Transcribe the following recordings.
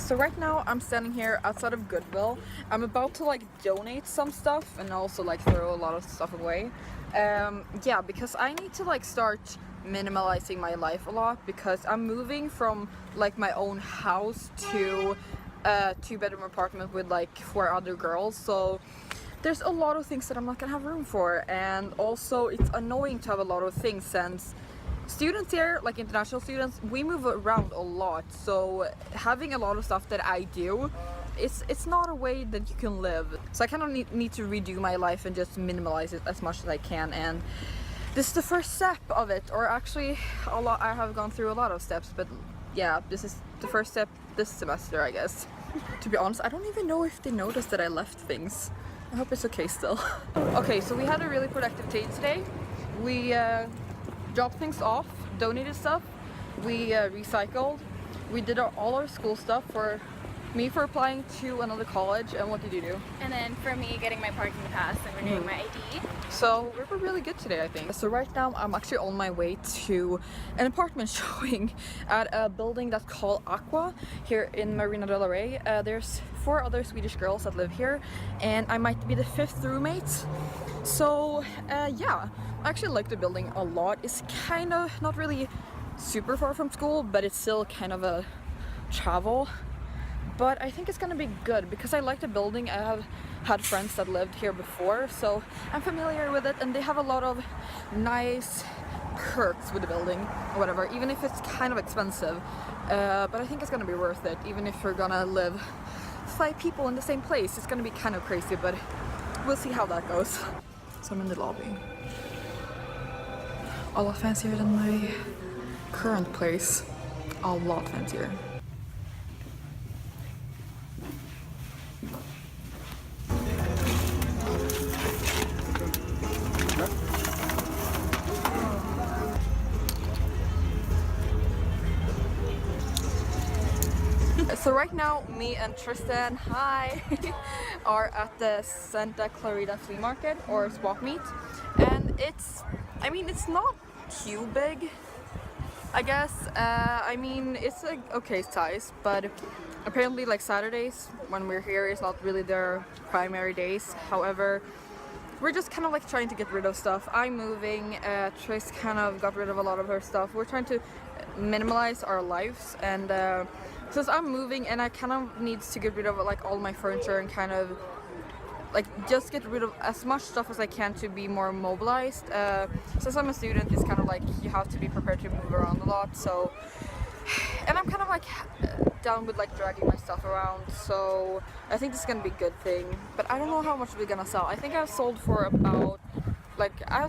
So right now I'm standing here outside of Goodwill. I'm about to like donate some stuff and also like throw a lot of stuff away. Yeah, because I need to like start minimalizing my life a lot, because I'm moving from like my own house to a 2-bedroom apartment with like 4 other girls. So there's a lot of things that I'm not gonna have room for, and also it's annoying to have a lot of things since students here, like international students, we move around a lot. So having a lot of stuff that I do, it's not a way that you can live. So I kind of need to redo my life and just minimalize it as much as I can, and this is the first step of it. Or actually I have gone through a lot of steps, but yeah, this is the first step this semester, I guess. To be honest, I don't even know if they noticed that I left things. I hope it's okay still. Okay, so we had a really productive day today. We dropped things off, donated stuff, we recycled, we did all our school stuff. For me, for applying to another college. And what did you do? And then for me, getting my parking pass and renewing my ID. So we were really good today, I think. So right now I'm actually on my way to an apartment showing at a building that's called Aqua here in Marina del Rey. There's 4 other Swedish girls that live here, and I might be the 5th roommate. So yeah, I actually like the building a lot. It's kind of not really super far from school, but it's still kind of a travel. But I think it's gonna be good because I like the building. I have had friends that lived here before, so I'm familiar with it, and they have a lot of nice perks with the building or whatever, even if it's kind of expensive. But I think it's gonna be worth it, even if we're gonna live 5 people in the same place. It's gonna be kind of crazy, but we'll see how that goes. So I'm in the lobby. A lot fancier than my current place. A lot fancier. So right now, me and Tristan, hi, are at the Santa Clarita flea market or swap meet, and it's not too big, I guess. I mean, it's like okay size, but apparently like Saturdays when we're here is not really their primary days. However, we're just kind of like trying to get rid of stuff. I'm moving, Tris kind of got rid of a lot of her stuff. We're trying to minimalize our lives, and since I'm moving and I kind of need to get rid of like all my furniture and kind of like just get rid of as much stuff as I can to be more mobilized. Since I'm a student, it's kind of like you have to be prepared to move around a lot. So, and I'm kind of like down with like dragging my stuff around, so I think this is gonna be a good thing. But I don't know how much we're gonna sell. I think I've sold for about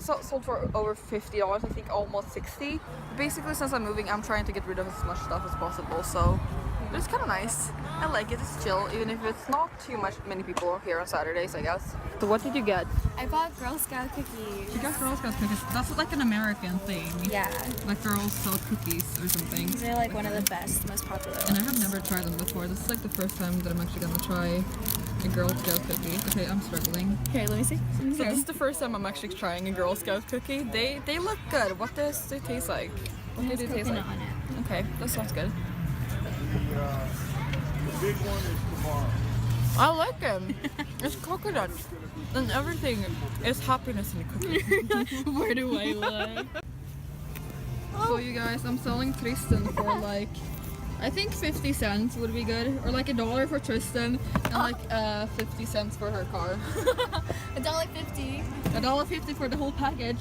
sold for over $50, I think almost 60. Basically, since I'm moving, I'm trying to get rid of as much stuff as possible, so it's kind of nice. I like it, it's chill, even if it's not too many people here on Saturdays, I guess. So what did you get? I bought Girl Scout cookies. You got Girl Scout cookies. That's like an American thing. Yeah. Like girls sell cookies or something. They're like one of the best, most popular ones. And I have never tried them before. This is like the first time that I'm actually gonna try a Girl Scout cookie. Okay, I'm struggling. Here, let me see. So this is the first time I'm actually trying a Girl Scout cookie. They look good. What does it taste like? What do they taste like? On it. Okay, that sounds good. The big one is tomorrow. I like them. It's coconut. And everything is happiness in a cookie. Where do I look? So you guys, I'm selling Tristan for like, I think 50 cents would be good. Or like $1 for Tristan and like 50 cents for her car. $1.50. $1.50 for the whole package.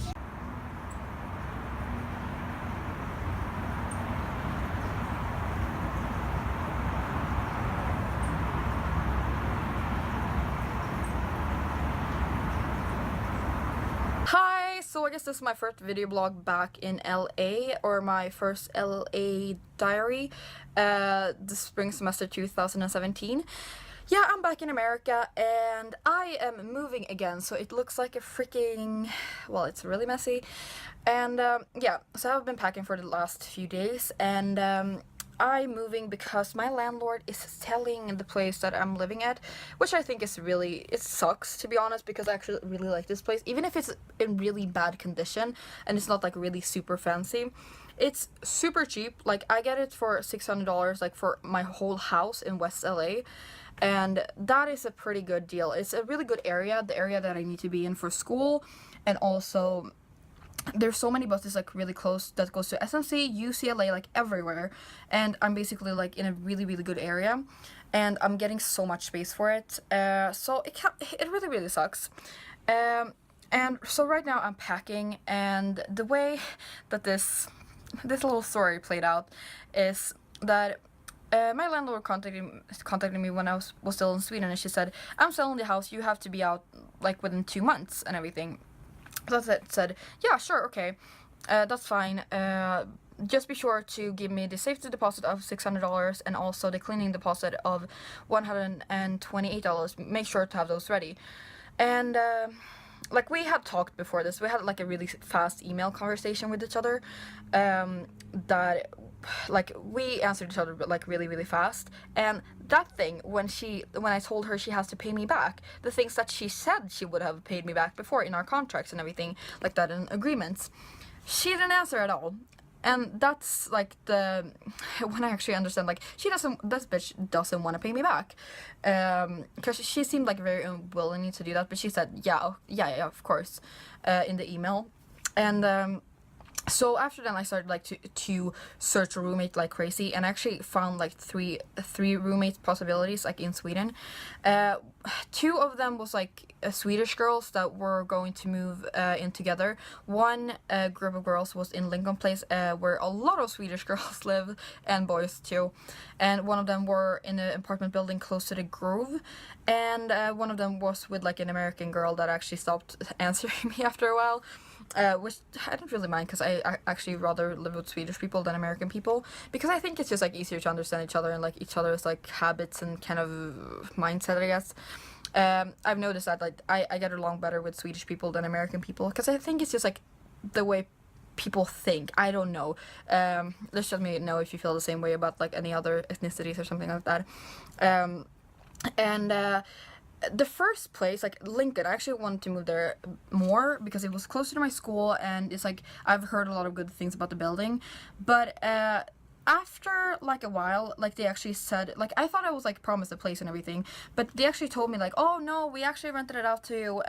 Hi, so I guess this is my first video blog back in LA, or my first LA diary, the spring semester 2017. Yeah, I'm back in America and I am moving again, so it looks like a freaking, well, it's really messy. And yeah, so I've been packing for the last few days, and I'm moving because my landlord is selling the place that I'm living at, which I think is really, it sucks to be honest, because I actually really like this place, even if it's in really bad condition and it's not like really super fancy. It's super cheap. Like I get it for $600 like for my whole house in West LA, and that is a pretty good deal. It's a really good area, the area that I need to be in for school, and also there's so many buses like really close that goes to SNC, UCLA, like everywhere, and I'm basically like in a really really good area, and I'm getting so much space for it. So it really really sucks. And so right now I'm packing, and the way that this little story played out is that my landlord contacted me when I was still in Sweden, and she said, I'm selling the house, you have to be out like within 2 months and everything. So I said, yeah, sure, okay, that's fine. Just be sure to give me the safety deposit of $600 and also the cleaning deposit of $128. Make sure to have those ready. And like we had talked before this, we had like a really fast email conversation with each other, that like we answered each other like really really fast. And that thing, when I told her she has to pay me back the things that she said she would have paid me back before in our contracts and everything like that, in agreements, she didn't answer at all. And that's like the when I actually understand, like this bitch doesn't want to pay me back, because she seemed like very unwilling to do that, but she said yeah of course in the email. And so after then I started like to search a roommate like crazy, and I actually found like three roommate possibilities like in Sweden. Two of them was like Swedish girls that were going to move in together. One group of girls was in Lincoln Place, where a lot of Swedish girls live, and boys too. And one of them were in an apartment building close to the Grove, and one of them was with like an American girl that actually stopped answering me after a while. Which I don't really mind, because I actually rather live with Swedish people than American people, because I think it's just like easier to understand each other and like each other's like habits and kind of mindset, I guess. I've noticed that like I get along better with Swedish people than American people, because I think it's just like the way people think. I don't know. Just let me know if you feel the same way about like any other ethnicities or something like that. The first place, like Lincoln, I actually wanted to move there more because it was closer to my school, and it's like I've heard a lot of good things about the building. But after like a while, like they actually said, like I thought I was like promised a place and everything, but they actually told me like, oh no, we actually rented it out to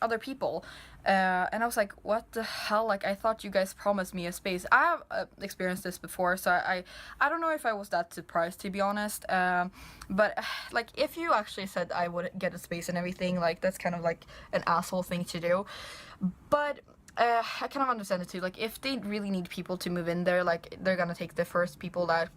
other people. And I was like, what the hell? Like I thought you guys promised me a space. I have experienced this before, so I don't know if I was that surprised, to be honest. But like if you actually said I would get a space and everything, like that's kind of like an asshole thing to do. But I kind of understand it too. Like if they really need people to move in there, like they're gonna take the first people that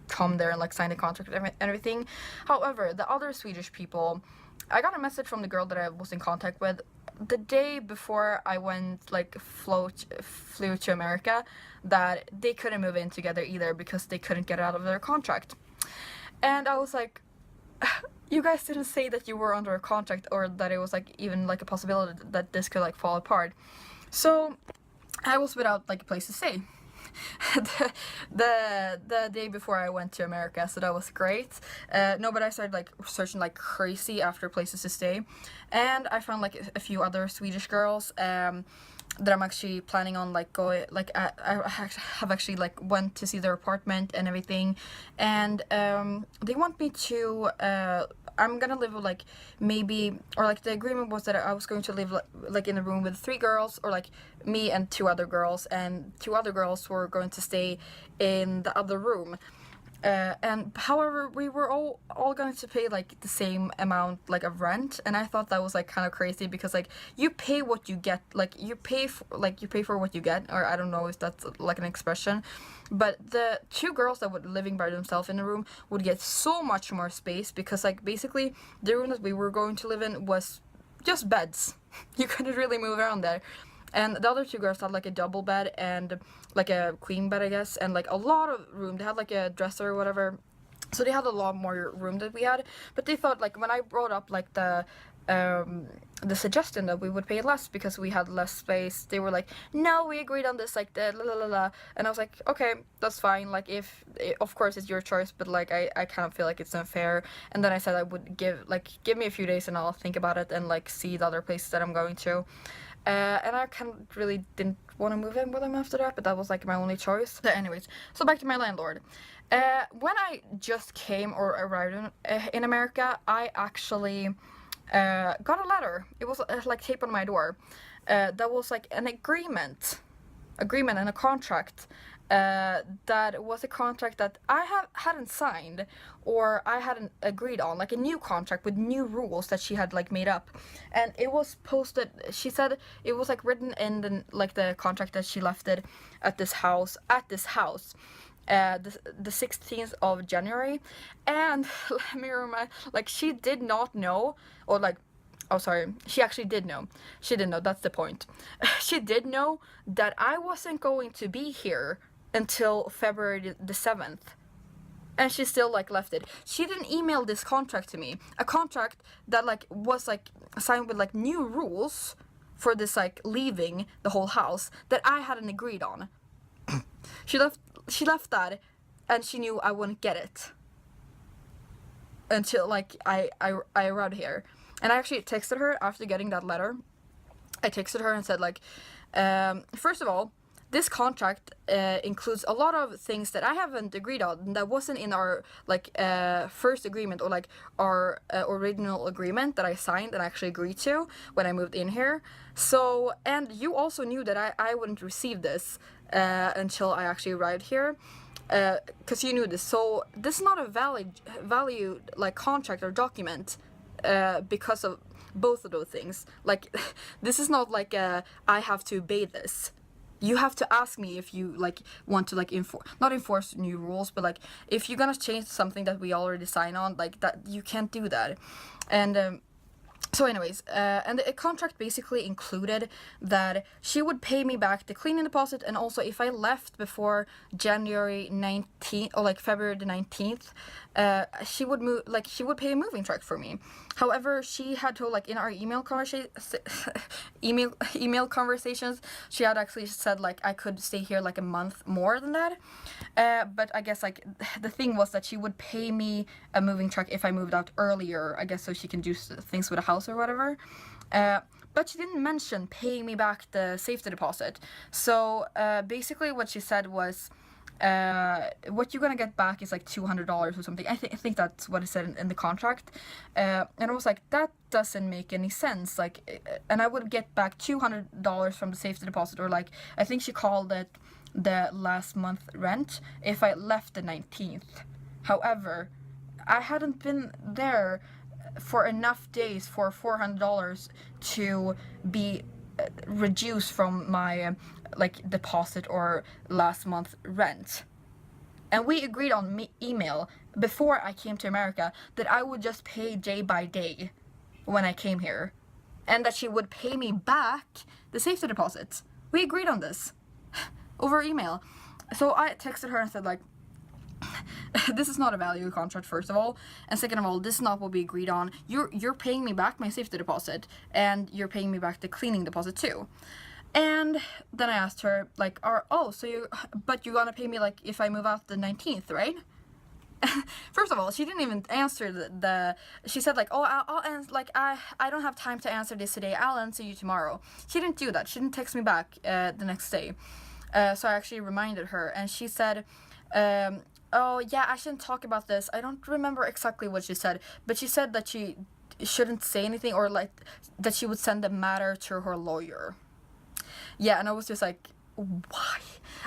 come there and like sign a contract and everything. However, the other Swedish people, I got a message from the girl that I was in contact with the day before I went like flew to America, that they couldn't move in together either because they couldn't get out of their contract. And I was like, you guys didn't say that you were under a contract, or that it was like even like a possibility that this could like fall apart. So I was without like a place to stay the day before I went to America, so that was great. No, but I started like searching like crazy after places to stay, and I found like a few other Swedish girls that I'm actually planning on like going, like I have actually like went to see their apartment and everything, and they want me to I'm gonna live with like maybe, or like the agreement was that I was going to live like in a room with 3 girls, or like me and 2 other girls, and 2 other girls were going to stay in the other room. And however, we were all going to pay like the same amount like of rent, and I thought that was like kind of crazy, because like you pay what you get, like you pay for what you get, or I don't know if that's like an expression, but the 2 girls that were living by themselves in the room would get so much more space, because like basically the room that we were going to live in was just beds. You couldn't really move around there. And the other 2 girls had like a double bed and like a queen bed, I guess, and like a lot of room. They had like a dresser or whatever, so they had a lot more room than we had. But they thought like when I brought up like the the suggestion that we would pay less because we had less space. They were like, no, we agreed on this, like, la la la la. And I was like, okay, that's fine. Like, if of course it's your choice, but like I kind of feel like it's unfair. And then I said I would give me a few days and I'll think about it and like see the other places that I'm going to. And I kind of really didn't want to move in with him after that, but that was like my only choice. So anyways, so back to my landlord. When I just came or arrived in America, I actually got a letter. It was like tape on my door. That was like an agreement and a contract. That was a contract that I hadn't signed or I hadn't agreed on, like a new contract with new rules that she had like made up, and it was posted. She said it was like written in the contract that she left it at this house the 16th of January. And let me remind, like, she did not know, or like, oh sorry, she actually did know. She didn't know, that's the point. She did know that I wasn't going to be here until February the 7th. And she still like left it. She didn't email this contract to me. A contract that like was like signed with like new rules for this like leaving the whole house that I hadn't agreed on. She left that, and she knew I wouldn't get it until like I arrived here. And I actually texted her after getting that letter. I texted her and said like, first of all, this contract includes a lot of things that I haven't agreed on, that wasn't in our like first agreement or like our original agreement that I signed and actually agreed to when I moved in here. So, and you also knew that I wouldn't receive this until I actually arrived here, because you knew this. So this is not a valid like contract or document because of both of those things. Like this is not like I have to obey this. You have to ask me if you like want to like not enforce new rules, but like if you're gonna change something that we already signed on, like that, you can't do that. And so anyways, and the contract basically included that she would pay me back the cleaning deposit, and also if I left before January 19th or like February the 19th, she would pay a moving truck for me. However, she had told, like in our email conversations, she had actually said like I could stay here like a month more than that. But I guess like the thing was that she would pay me a moving truck if I moved out earlier, I guess, so she can do things with the house or whatever. But she didn't mention paying me back the safety deposit. So basically what she said was, what you're gonna get back is like $200 or something. I think that's what it said in the contract. And I was like, that doesn't make any sense. Like, and I would get back $200 from the safety deposit, or like I think she called it the last month rent, if I left the 19th. However, I hadn't been there for enough days for $400 to be reduced from my like deposit or last month rent. And we agreed on email before I came to America that I would just pay day by day when I came here, and that she would pay me back the safety deposit. We agreed on this over email. So I texted her and said like, this is not a value contract, first of all, and second of all, this is not what we agreed on. You're paying me back my safety deposit, and you're paying me back the cleaning deposit too. And then I asked her like, but you're gonna pay me like if I move out the 19th, right? First of all, she didn't even answer she said like, I'll answer, like I don't have time to answer this today, I'll answer you tomorrow. She didn't do that. She didn't text me back the next day. So I actually reminded her, and she said, oh yeah, I shouldn't talk about this. I don't remember exactly what she said, but she said that she shouldn't say anything, or like that she would send the matter to her lawyer. Yeah, and I was just like, why?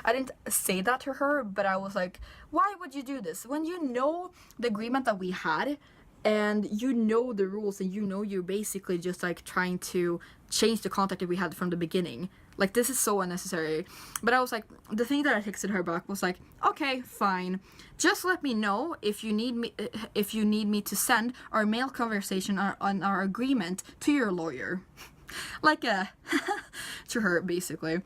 I didn't say that to her, but I was like, why would you do this? When you know the agreement that we had, and you know the rules, and you know you're basically just like trying to change the contact that we had from the beginning. Like, this is so unnecessary. But I was like, the thing that I texted her back was like, okay, fine. Just let me know if you need me to send our mail conversation on our agreement to your lawyer. Like to her, basically.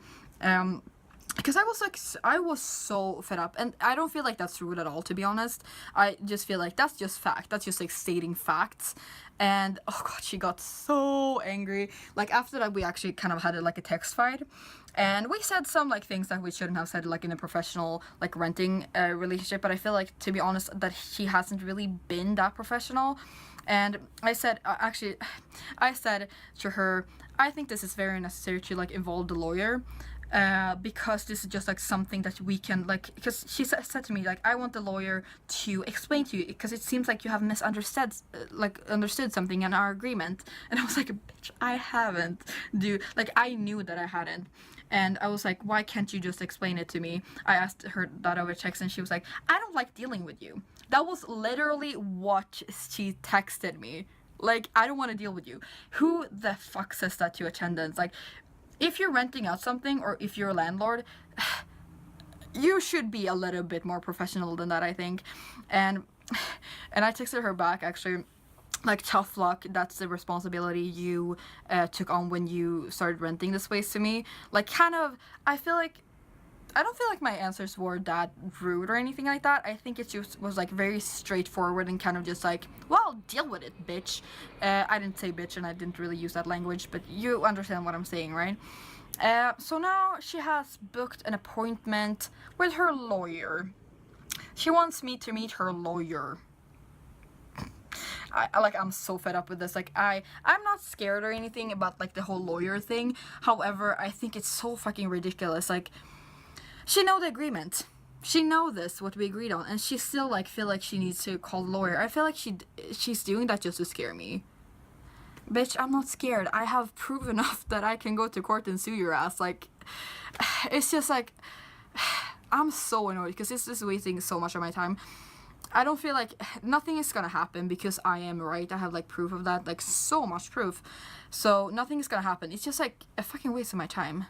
because I was like, I was so fed up, and I don't feel like that's rude at all, to be honest. I just feel like that's just fact. That's just like stating facts. And oh god, she got so angry. Like after that, we actually kind of had like a text fight, and we said some like things that we shouldn't have said like in a professional like renting relationship. But I feel like, to be honest, that he hasn't really been that professional. And I said, I said to her, I think this is very necessary to like involve the lawyer. Because this is just like something that we can like, because she said to me like, I want the lawyer to explain to you because it seems like you have misunderstood understood something in our agreement. And I was like, bitch, I haven't, like I knew that I hadn't. And I was like, why can't you just explain it to me? I asked her that over text, and she was like, I don't like dealing with you. That was literally what she texted me. Like, I don't want to deal with you. Who the fuck says that to a tenant? Like, if you're renting out something, or if you're a landlord, you should be a little bit more professional than that, I think. And I texted her back, actually, like, tough luck, that's the responsibility you took on when you started renting this place to me. Like, kind of, I don't feel like my answers were that rude or anything like that. I think it just was like very straightforward and kind of just like, well, deal with it, bitch. I didn't say bitch, and I didn't really use that language, but you understand what I'm saying, right? So now she has booked an appointment with her lawyer. She wants me to meet her lawyer. I'm so fed up with this. Like, I'm not scared or anything about like the whole lawyer thing. However, I think it's so fucking ridiculous. Like, she know the agreement. She know this, what we agreed on, and she still like feel like she needs to call the lawyer. I feel like she's doing that just to scare me. Bitch, I'm not scared. I have proof enough that I can go to court and sue your ass. Like, it's just like, I'm so annoyed because this is wasting so much of my time. I don't feel like nothing is gonna happen because I am right. I have like proof of that, like so much proof. So nothing is gonna happen. It's just like a fucking waste of my time.